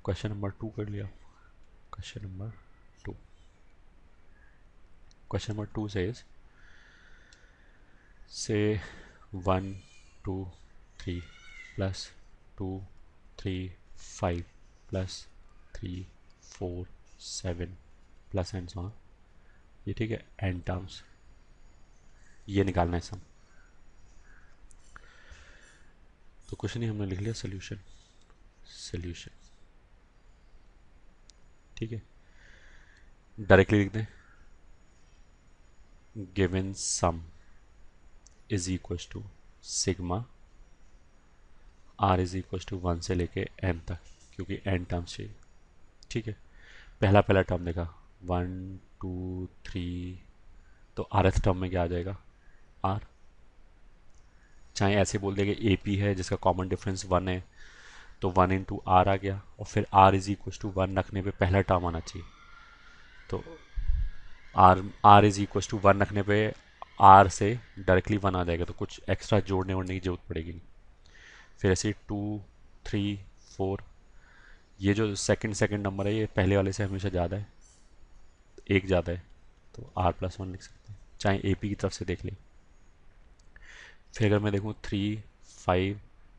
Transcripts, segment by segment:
Question number 2 कर लिया। Question number 2, question number 2 says say 1 2 3 plus 2 3 5 plus 3 4 7 plus and so on. ये ठीक है, एन टर्म्स ये निकालना है सम। तो क्वेश्चन ही हमने लिख लिया सोल्यूशन। सोल्यूशन ठीक है, डायरेक्टली लिख दें। Given sum is equal to sigma r is equal to 1 से लेके एन तक, क्योंकि एन टर्म्स चाहिए। ठीक है, पहला पहला टर्म देखा 1 2 3, तो आर एथ टर्म में क्या आ जाएगा आर। चाहे ऐसे बोल देगा ए पी है जिसका कॉमन डिफरेंस 1 है, तो 1 इंटू आर आ गया, और फिर आर इज इक्वल टू 1 रखने पे पहला टर्म आना चाहिए। तो आर इज इक्वल टू 1 रखने पे आर से डायरेक्टली 1 आ जाएगा, तो कुछ एक्स्ट्रा जोड़ने वोड़ने की जरूरत पड़ेगी नहीं। फिर ऐसे 2 3 4, ये जो सेकंड सेकंड नंबर है ये पहले वाले से हमेशा ज़्यादा है, एक ज़्यादा है, तो आर प्लस 1 लिख सकते हैं, चाहे ए पी की तरफ से देख लें। फिर अगर मैं देखूँ 3 5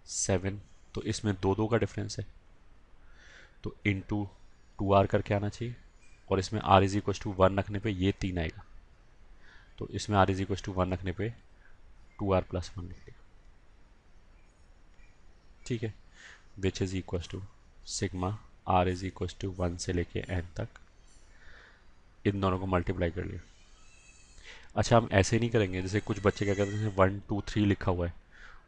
7, तो इसमें दो दो का डिफरेंस है, तो इंटू 2 आर करके आना चाहिए, और इसमें आर इज इक्वल टू 1 रखने पे ये 3 आएगा, तो इसमें आर इज इक्वल टू 1 रखने पे 2 आर प्लस 1 लिखेगा। ठीक है, which is equal to sigma r is equal to 1 से लेके एन तक, इन दोनों को मल्टीप्लाई कर लिया। अच्छा, हम ऐसे नहीं करेंगे जैसे कुछ बच्चे क्या करते हैं, 1 2 3 लिखा हुआ है,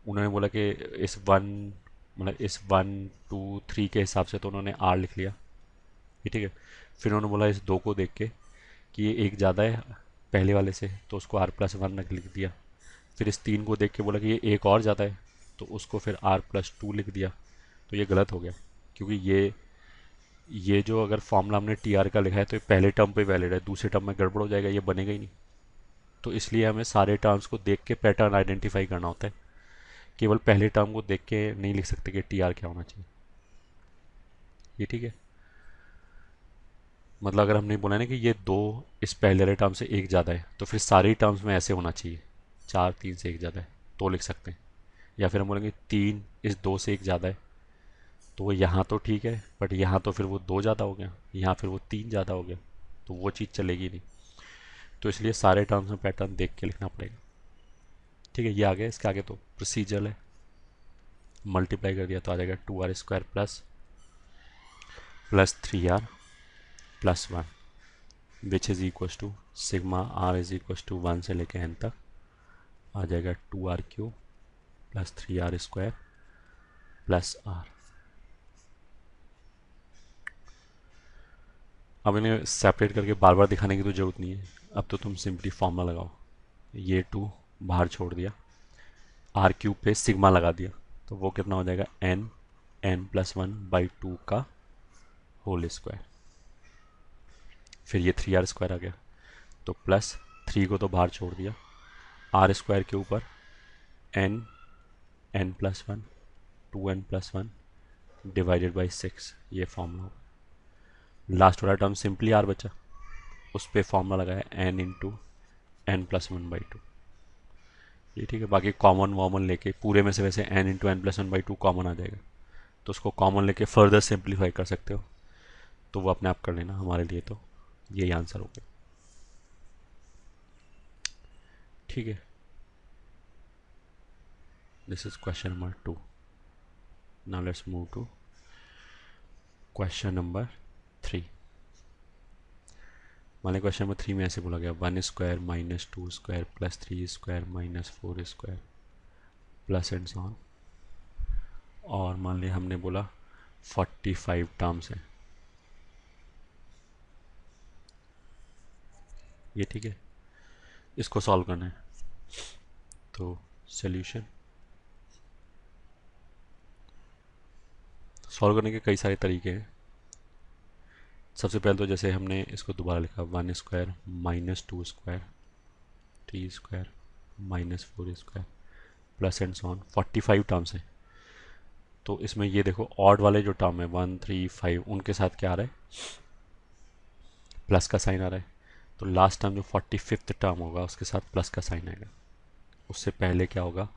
उन्होंने बोला कि इस 1 मतलब इस 1 2 3 के हिसाब से, तो उन्होंने आर लिख लिया। ठीक है, फिर उन्होंने बोला इस 2 को देख के कि ये एक ज़्यादा है पहले वाले से, तो उसको आर प्लस 1 लिख दिया। फिर इस 3 को देख के बोला कि ये एक और ज़्यादा है, तो उसको फिर आर प्लस 2 लिख दिया। तो ये गलत हो गया, क्योंकि ये जो अगर फॉर्मूला हमने टी आर का लिखा है तो ये पहले टर्म पे वैलिड है, दूसरे टर्म में गड़बड़ हो जाएगा, ये बनेगा ही नहीं। तो इसलिए हमें सारे टर्म्स को देख के पैटर्न आइडेंटिफाई करना होता है, केवल पहले टर्म को देख के नहीं लिख सकते कि टी आर क्या होना चाहिए। ये ठीक है, मतलब अगर हमने बोला ना कि ये दो इस पहले वाले टर्म से एक ज़्यादा है, तो फिर सारी टर्म्स में ऐसे होना चाहिए 4 3 से एक ज़्यादा है, तो लिख सकते हैं। या फिर हम बोलेंगे 3 इस 2 से एक ज़्यादा है, तो वो यहाँ तो ठीक है, बट यहाँ तो फिर वो 2 ज़्यादा हो गया, यहाँ फिर वो 3 ज़्यादा हो गया, तो वो चीज़ चलेगी नहीं। तो इसलिए सारे टर्म्स में पैटर्न देख के लिखना पड़ेगा। ठीक है, ये आ गया, इसके आगे तो प्रोसीजर है। मल्टीप्लाई कर दिया तो आ जाएगा 2r² plus 3r plus 1, which is equal to sigma r is equal to 1 से लेके एन तक आ जाएगा 2r³ plus 3r² plus r। अब इन्हें सेपरेट करके बार बार दिखाने की तो ज़रूरत नहीं है, अब तो तुम सिंपली फॉर्मूला लगाओ। ये 2 बाहर छोड़ दिया, r³ पे सिग्मा लगा दिया, तो वो कितना हो जाएगा n प्लस 1/2 का होल स्क्वायर। फिर ये 3r² आ गया, तो प्लस 3 को तो बाहर छोड़ दिया, r² के ऊपर n plus 1 2n plus 1 divided by 6, ये फॉर्मूला होगा। लास्ट वाला टर्म सिंपली r बचा, उस पर फॉर्मूला लगाया n इंटू n प्लस 1/2। ये ठीक है, बाकी कॉमन वॉमन लेके पूरे में से वैसे n into n plus 1/2 common आ जाएगा, तो उसको कॉमन लेके फर्दर सिंप्लीफाई कर सकते हो, तो वो अपने आप कर लेना, हमारे लिए तो यही आंसर हो गया। ठीक है, this is question number 2। Now let's move to question number 3। मान क्वेश्चन नंबर 3 में ऐसे बोला गया 1² minus 2² plus 3² minus 4² plus and so on, और मान लिया हमने बोला 45 टर्म्स हैं। ये ठीक है, इसको सॉल्व करना है। तो सॉल्यूशन, सॉल्व करने के कई सारे तरीके हैं। सबसे पहले तो जैसे हमने इसको दोबारा लिखा 1² minus 2² 3² minus 4² plus and so on, 45 terms हैं, तो इसमें ये देखो ऑड वाले जो टर्म है 1 3 5 उनके साथ क्या आ रहा है, प्लस का साइन आ रहा है। तो लास्ट टाइम जो 45th टर्म होगा उसके साथ प्लस का साइन आएगा। उससे पहले क्या होगा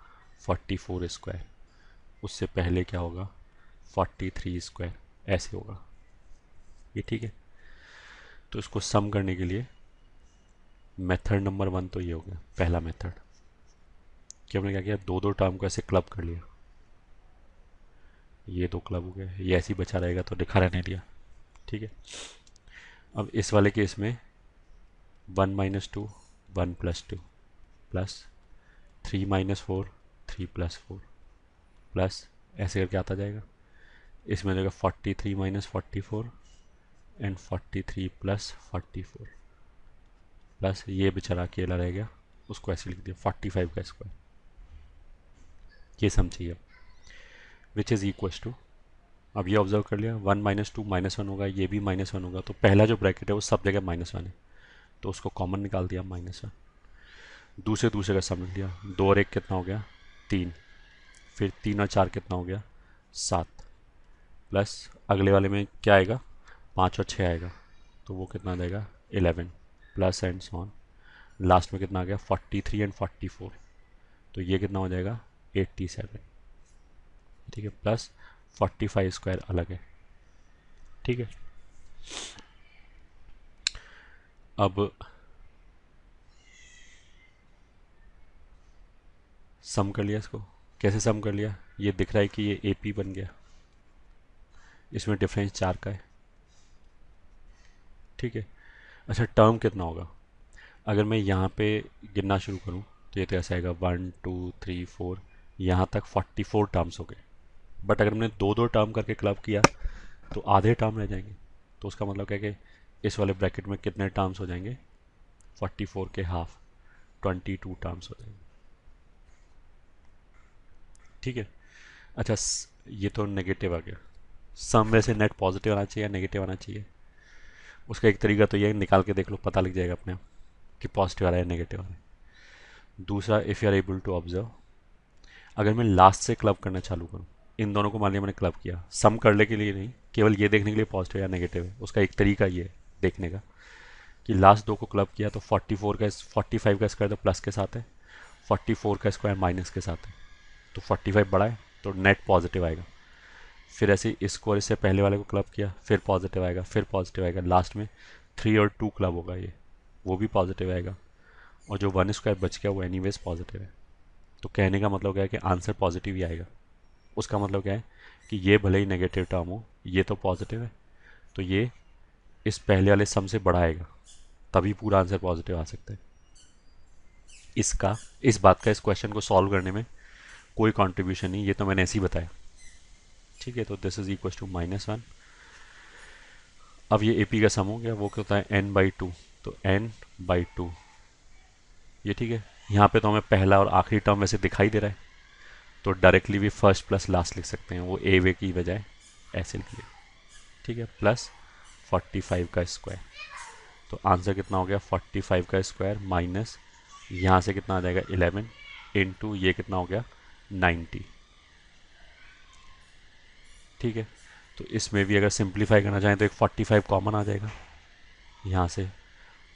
44 स्क्वायर, उससे पहले क्या होगा 43 स्क्वायर, ऐसे होगा ये। ठीक है, तो इसको सम करने के लिए मेथड नंबर 1 तो ये हो गया पहला मेथड कि हमने क्या किया, दो दो टर्म को ऐसे क्लब कर लिया, ये दो क्लब हो गया, ये ऐसे ही बचा रहेगा तो लिखा रहने दिया। ठीक है, अब इस वाले केस में 1 - 2 1 + 2 प्लस 3 - 4 3 + 4 प्लस ऐसे करके आता जाएगा। इसमें देगा 43 - 44 एंड 43 + 44 प्लस ये बेचारा अकेला रह गया, उसको ऐसे लिख दिया 45 का स्क्वायर। ये समझिए विच इज़ इक्वल टू, अब ये ऑब्जर्व कर लिया 1 - 2 -1 होगा, ये भी -1 होगा, तो पहला जो ब्रैकेट है वो सब जगह -1 है, तो उसको कॉमन निकाल दिया -1। दूसरे का सम लिया, 2 और 1 कितना हो गया 3, फिर 3 और 4 कितना हो गया 7, प्लस अगले वाले में क्या आएगा 5 और 6 आएगा, तो वो कितना आ जाएगा 11, plus and so on. Last में कितना आ गया 43 एंड 44, तो ये कितना हो जाएगा 87। ठीक है, प्लस 45 स्क्वायर अलग है। ठीक है, अब सम कर लिया इसको। कैसे सम कर लिया, ये दिख रहा है कि ये AP बन गया, इसमें डिफरेंस 4 का है। ठीक है, अच्छा टर्म कितना होगा, अगर मैं यहाँ पे गिनना शुरू करूँ तो ये तो ऐसा आएगा 1 2 3 4, यहाँ तक 44 टर्म्स हो गए। बट अगर मैंने दो दो टर्म करके क्लब किया तो आधे टर्म रह जाएंगे, तो उसका मतलब क्या है कि इस वाले ब्रैकेट में कितने टर्म्स हो जाएंगे 44 के हाफ 22 टर्म्स हो जाएंगे। ठीक है, अच्छा ये तो नेगेटिव आ गया, सम में से नेट पॉजिटिव आना चाहिए या नेगेटिव आना चाहिए, उसका एक तरीका तो ये है, निकाल के देख लो पता लग जाएगा अपने आप कि पॉजिटिव आ रहा है नेगेटिव आ रहा है। दूसरा, if you are able to observe, अगर मैं लास्ट से क्लब करना चालू करूँ, इन दोनों को मान लिया मैंने क्लब किया, सम करने के लिए नहीं, केवल ये देखने के लिए पॉजिटिव या नेगेटिव है, उसका एक तरीका ये है देखने का कि लास्ट दो को क्लब किया तो 45 का स्क्वायर तो प्लस के साथ है, 44 का स्क्वायर माइनस के साथ है, तो 45 बड़ा है तो नेट पॉजिटिव आएगा। फिर ऐसे इसको और इससे पहले वाले को क्लब किया, फिर पॉजिटिव आएगा, फिर पॉजिटिव आएगा, लास्ट में 3 और 2 क्लब होगा, ये वो भी पॉजिटिव आएगा, और जो 1 स्क्वायर बच गया वो एनीवेज पॉजिटिव है। तो कहने का मतलब क्या है कि आंसर पॉजिटिव ही आएगा। उसका मतलब क्या है कि ये भले ही नेगेटिव टर्म हो, ये तो पॉजिटिव है, तो ये इस पहले वाले सम से बढ़ाएगा, तभी पूरा आंसर पॉजिटिव आ सकता है। इसका इस बात का इस क्वेश्चन को सॉल्व करने में कोई कंट्रीब्यूशन नहीं, ये तो मैंने ऐसे ही बताया। ठीक है, तो दिस इज इक्वल टू -1। अब ये AP का सम हो गया, वो क्या होता है n/2, तो n/2 ये। ठीक है, यहाँ पे तो हमें पहला और आखिरी टर्म वैसे दिखाई दे रहा है, तो डायरेक्टली भी फर्स्ट प्लस लास्ट लिख सकते हैं, वो ए वे की बजाय ऐसे लिख लिया। ठीक है, प्लस 45 का स्क्वायर, तो आंसर कितना हो गया 45 का स्क्वायर माइनस यहाँ से कितना आ जाएगा 11 इंटू ये कितना हो गया 90। ठीक है, तो इसमें भी अगर सिंप्लीफाई करना चाहें तो एक 45 कॉमन आ जाएगा यहाँ से,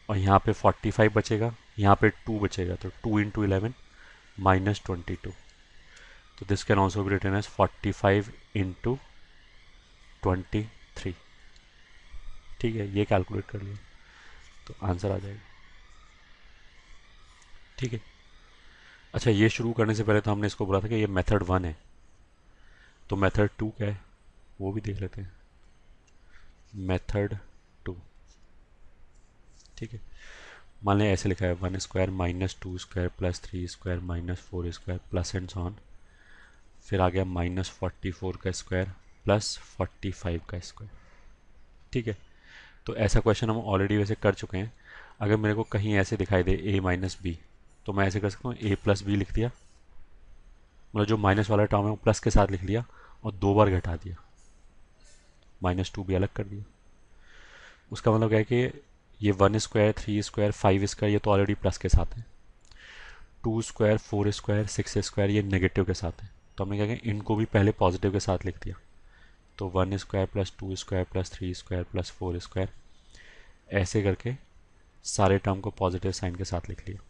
और यहाँ पे 45 बचेगा, यहाँ पे 2 बचेगा, तो 2 इंटू 11 -22, तो this can also be written as 45 into 23। ठीक है, ये कैलकुलेट कर लिया तो आंसर आ जाएगा। ठीक है, अच्छा ये शुरू करने से पहले तो हमने इसको बोला था कि ये मेथड 1 है, तो मेथड 2 क्या है वो भी देख लेते हैं। मेथड 2, ठीक है, मान लें ऐसे लिखा है 1 square -2 square plus 3 square -4 square plus and so on, फिर आ गया -44 का स्क्वायर प्लस 45 का स्क्वायर। ठीक है, तो ऐसा क्वेश्चन हम ऑलरेडी वैसे कर चुके हैं। अगर मेरे को कहीं ऐसे दिखाई दे a - b, तो मैं ऐसे कर सकता हूँ a + b लिख दिया, मतलब जो माइनस वाला टर्म है वो प्लस के साथ लिख लिया और 2 बार घटा दिया, -2 भी अलग कर दिया। उसका मतलब क्या है कि ये 1 स्क्वायर 3 स्क्वायर 5 स्क्वायर ये तो ऑलरेडी प्लस के साथ है, 2 स्क्वायर 4 स्क्वायर 6 स्क्वायर ये नेगेटिव के साथ है, तो हमने क्या किया, इनको भी पहले पॉजिटिव के साथ लिख दिया। तो 1 square plus 2 square plus 3 square plus 4 square, ऐसे करके सारे टर्म को पॉजिटिव साइन के साथ लिख लिया।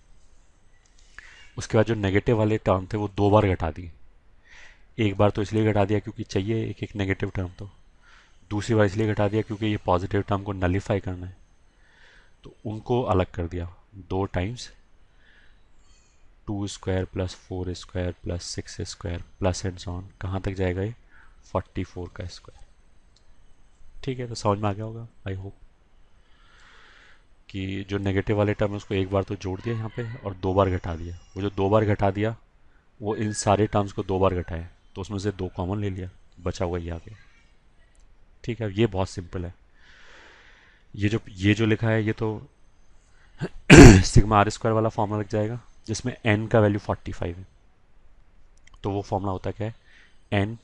उसके बाद जो नेगेटिव वाले टर्म थे वो 2 बार घटा दिए। एक बार तो इसलिए घटा दिया क्योंकि चाहिए एक एक नेगेटिव टर्म, तो दूसरी बार इसलिए घटा दिया क्योंकि ये पॉजिटिव टर्म को नलीफाई करना है, तो उनको अलग कर दिया। 2 times 2 square plus 4 square plus 6 square plus and so on, कहाँ तक जाएगा ये, 44 का स्क्वायर। ठीक है, तो समझ में आ गया होगा आई होप कि जो नेगेटिव वाले टर्म है उसको एक बार तो जोड़ दिया यहाँ पे और 2 बार घटा दिया। वो जो 2 बार घटा दिया वो इन सारे टर्म्स को 2 बार घटाए, तो उसमें से 2 कॉमन ले लिया, बचा हुआ ये आ गया। ठीक है, ये बहुत सिंपल है। ये जो लिखा है ये तो सिग्मा आर स्क्वायर वाला फॉर्मूला लग जाएगा, जिसमें एन का वैल्यू 45 है। तो वो फॉर्मूला होता क्या है, N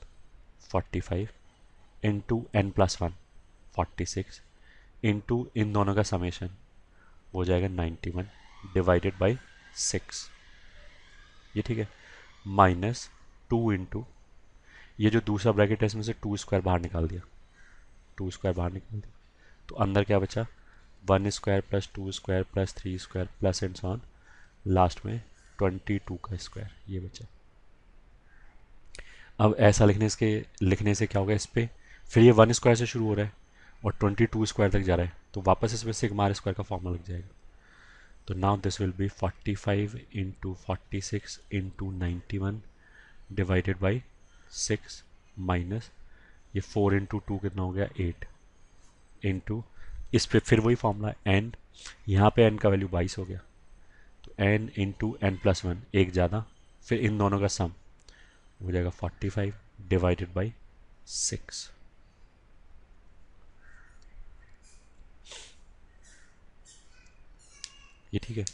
45 into N plus 1 46 into इन दोनों का समेशन, हो जाएगा 91 डिवाइडेड बाई 6। ये ठीक है, माइनस 2 इंटू, ये जो दूसरा ब्रैकेट है इसमें से 2 स्क्वायर बाहर निकाल दिया, 2 स्क्वायर बाहर निकाल दिया, तो अंदर क्या बचा, 1 square plus 2 square plus 3 square plus and so on, last में 22 का स्क्वायर, ये बचा। अब ऐसा लिखने से क्या होगा इस पर, फिर ये 1 स्क्वायर से शुरू हो रहा है और 22 स्क्वायर तक जा रहा है, तो वापस इसमें सिग्मा आर स्क्वायर का फॉर्मूला लग जाएगा। तो now this will be 45 into 46 into 91 divided by 6 minus ये 4 इंटू 2 कितना हो गया 8 इंटू इस पे फिर वही फॉर्मूला एन, यहाँ पे एन का वैल्यू 22 हो गया, तो एन इंटू एन प्लस 1 एक ज़्यादा, फिर इन दोनों का सम हो जाएगा 45 डिवाइडेड बाई 6। ये ठीक है,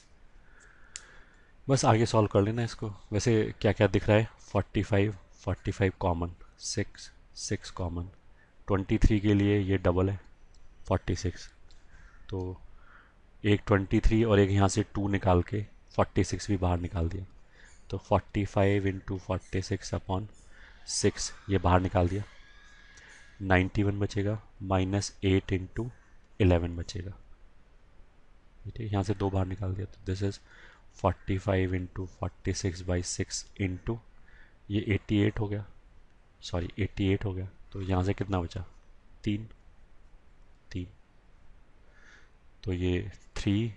बस आगे सॉल्व कर लेना इसको। वैसे क्या क्या दिख रहा है, 45 कॉमन, 6 कॉमन, 23 के लिए ये डबल है 46, तो एक 23 और एक यहाँ से 2 निकाल के 46 भी बाहर निकाल दिया, तो 45 इंटू 46 अपॉन 6 ये बाहर निकाल दिया, 91 बचेगा माइनस 8 इंटू 11 बचेगा। ठीक है, यहाँ से 2 बाहर निकाल दिया, तो this is 45 into 46 by 6 into ये 88 हो गया, सॉरी 88 हो गया, तो यहाँ से कितना बचा 3, तो ये 3,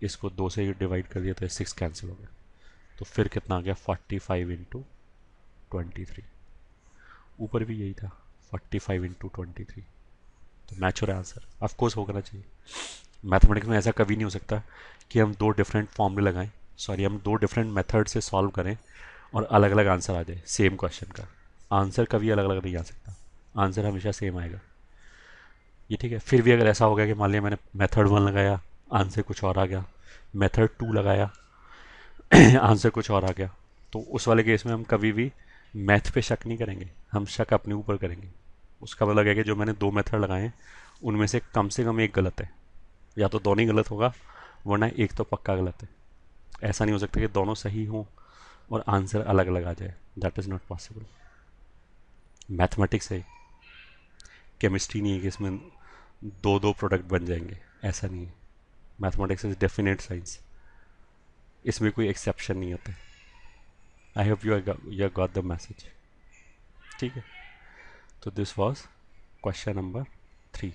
इसको 2 से डिवाइड कर दिया तो ये 6 कैंसिल हो गया, तो फिर कितना आ गया 45 इंटू 23, ऊपर भी यही था 45 इंटू 23, तो मैच हो रहा है आंसर, ऑफकोर्स होना चाहिए। मैथमेटिक्स में ऐसा कभी नहीं हो सकता कि हम 2 डिफरेंट फॉर्मूले लगाएं, सॉरी हम 2 डिफरेंट मेथड से सॉल्व करें और अलग अलग आंसर आ जाए सेम क्वेश्चन का, आंसर कभी अलग अलग नहीं आ सकता, आंसर हमेशा सेम आएगा। ये ठीक है, फिर भी अगर ऐसा हो गया कि मान लिया मैंने मेथड 1 लगाया आंसर कुछ और आ गया, मेथड 2 लगाया आंसर कुछ और आ गया, तो उस वाले केस में हम कभी भी मैथ पे शक नहीं करेंगे, हम शक अपने ऊपर करेंगे। उसका मतलब है कि जो मैंने 2 मेथड लगाए हैं उनमें से कम एक गलत है, या तो दोनों ही गलत होगा वरना एक तो पक्का गलत है। ऐसा नहीं हो सकता कि दोनों सही हों और आंसर अलग अलग आ जाए, that is not possible. Mathematics है, केमिस्ट्री नहीं है कि इसमें 2 प्रोडक्ट बन जाएंगे, ऐसा नहीं है। मैथमेटिक्स इज डेफिनेट साइंस, इसमें कोई एक्सेप्शन नहीं होते। I hope you got the message. ठीक है, तो दिस वॉज क्वेश्चन नंबर 3।